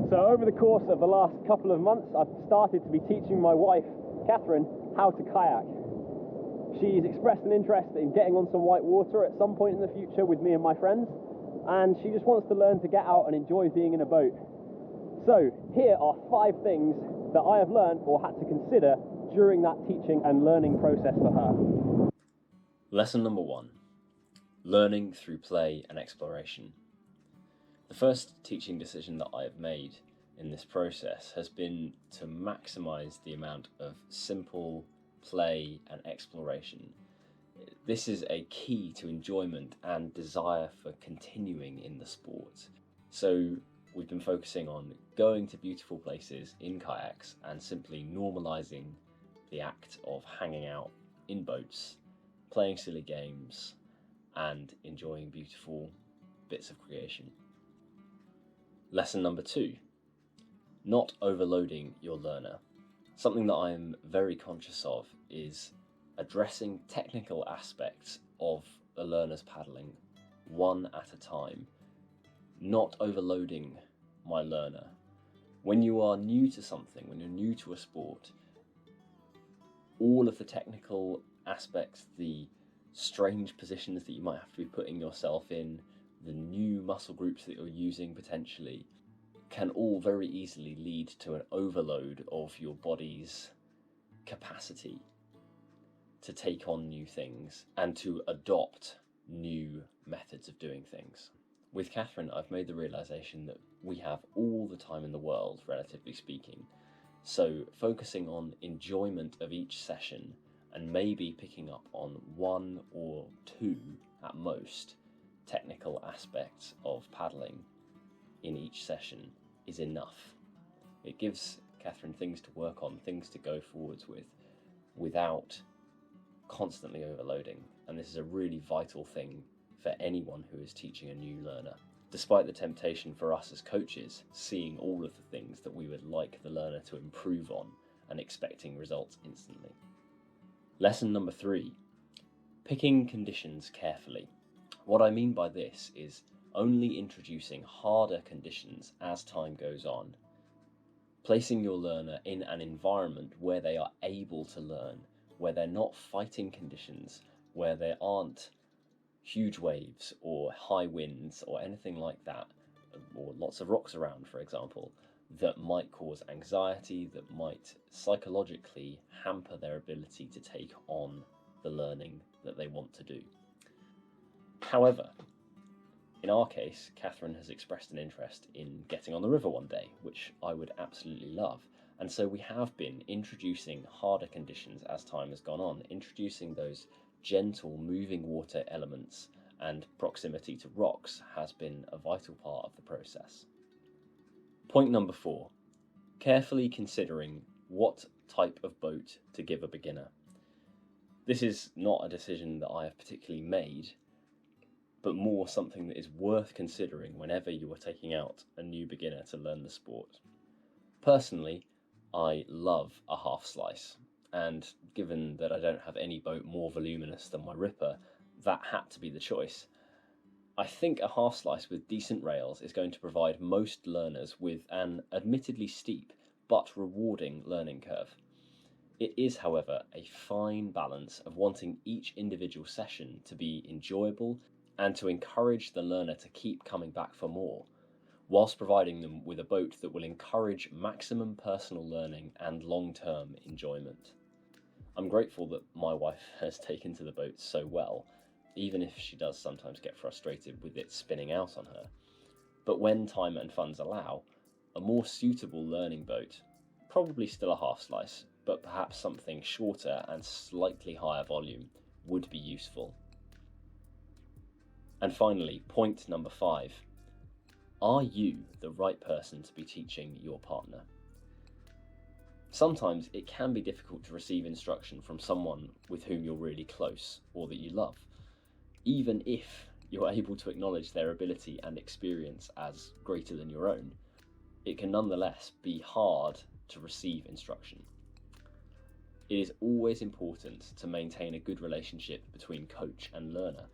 So over the course of the last couple of months, I've started to be teaching my wife, Catherine, how to kayak. She's expressed an interest in getting on some white water at some point in the future with me and my friends, and she just wants to learn to get out and enjoy being in a boat. So here are 5 things that I have learned or had to consider during that teaching and learning process for her. Lesson number 1. Learning through play and exploration. The first teaching decision that I have made in this process has been to maximise the amount of simple play and exploration. This is a key to enjoyment and desire for continuing in the sport. So we've been focusing on going to beautiful places in kayaks and simply normalising the act of hanging out in boats, playing silly games, and enjoying beautiful bits of creation. Lesson number 2, not overloading your learner. Something that I'm very conscious of is addressing technical aspects of the learner's paddling one at a time, not overloading my learner. When you are new to something, when you're new to a sport, all of the technical aspects, the strange positions that you might have to be putting yourself in, the new muscle groups that you're using potentially, can all very easily lead to an overload of your body's capacity to take on new things and to adopt new methods of doing things. With Catherine, I've made the realisation that we have all the time in the world, relatively speaking, so focusing on enjoyment of each session and maybe picking up on 1 or 2 at most technical aspects of paddling in each session is enough. It gives Catherine things to work on, things to go forwards with, without constantly overloading. And this is a really vital thing for anyone who is teaching a new learner. Despite the temptation for us as coaches, seeing all of the things that we would like the learner to improve on and expecting results instantly. Lesson number 3, picking conditions carefully. What I mean by this is only introducing harder conditions as time goes on, placing your learner in an environment where they are able to learn, where they're not fighting conditions, where there aren't huge waves or high winds or anything like that, or lots of rocks around, for example, that might cause anxiety, that might psychologically hamper their ability to take on the learning that they want to do. However, in our case, Catherine has expressed an interest in getting on the river one day, which I would absolutely love. And so we have been introducing harder conditions as time has gone on, introducing those gentle moving water elements, and proximity to rocks has been a vital part of the process. Point number 4, carefully considering what type of boat to give a beginner. This is not a decision that I have particularly made, but more something that is worth considering whenever you are taking out a new beginner to learn the sport. Personally, I love a half slice, and given that I don't have any boat more voluminous than my Ripper, that had to be the choice. I think a half slice with decent rails is going to provide most learners with an admittedly steep but rewarding learning curve. It is, however, a fine balance of wanting each individual session to be enjoyable and to encourage the learner to keep coming back for more, whilst providing them with a boat that will encourage maximum personal learning and long-term enjoyment. I'm grateful that my wife has taken to the boat so well, even if she does sometimes get frustrated with it spinning out on her. But when time and funds allow, a more suitable learning boat, probably still a half slice, but perhaps something shorter and slightly higher volume, would be useful. And finally, point number 5. Are you the right person to be teaching your partner? Sometimes it can be difficult to receive instruction from someone with whom you're really close or that you love, even if you're able to acknowledge their ability and experience as greater than your own. It can nonetheless be hard to receive instruction. It is always important to maintain a good relationship between coach and learner,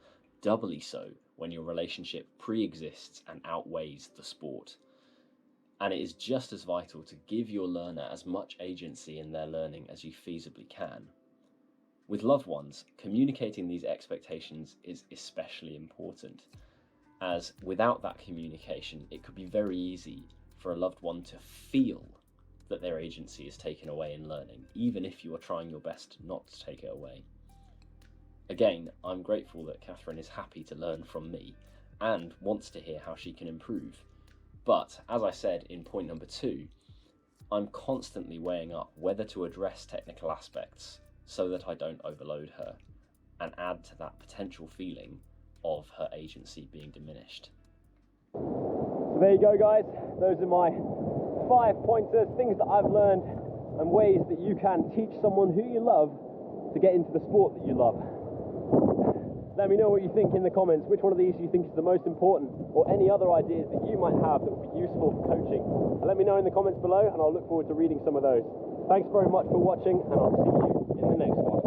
doubly so when your relationship pre-exists and outweighs the sport. And it is just as vital to give your learner as much agency in their learning as you feasibly can. With loved ones, communicating these expectations is especially important, as without that communication, it could be very easy for a loved one to feel that their agency is taken away in learning, even if you are trying your best not to take it away. Again, I'm grateful that Catherine is happy to learn from me and wants to hear how she can improve. But, as I said in point number 2, I'm constantly weighing up whether to address technical aspects so that I don't overload her and add to that potential feeling of her agency being diminished. So there you go, guys. Those are my 5 pointers, things that I've learned and ways that you can teach someone who you love to get into the sport that you love. Let me know what you think in the comments, which one of these you think is the most important, or any other ideas that you might have that would be useful for coaching. And let me know in the comments below, and I'll look forward to reading some of those. Thanks very much for watching, and I'll see you in the next one.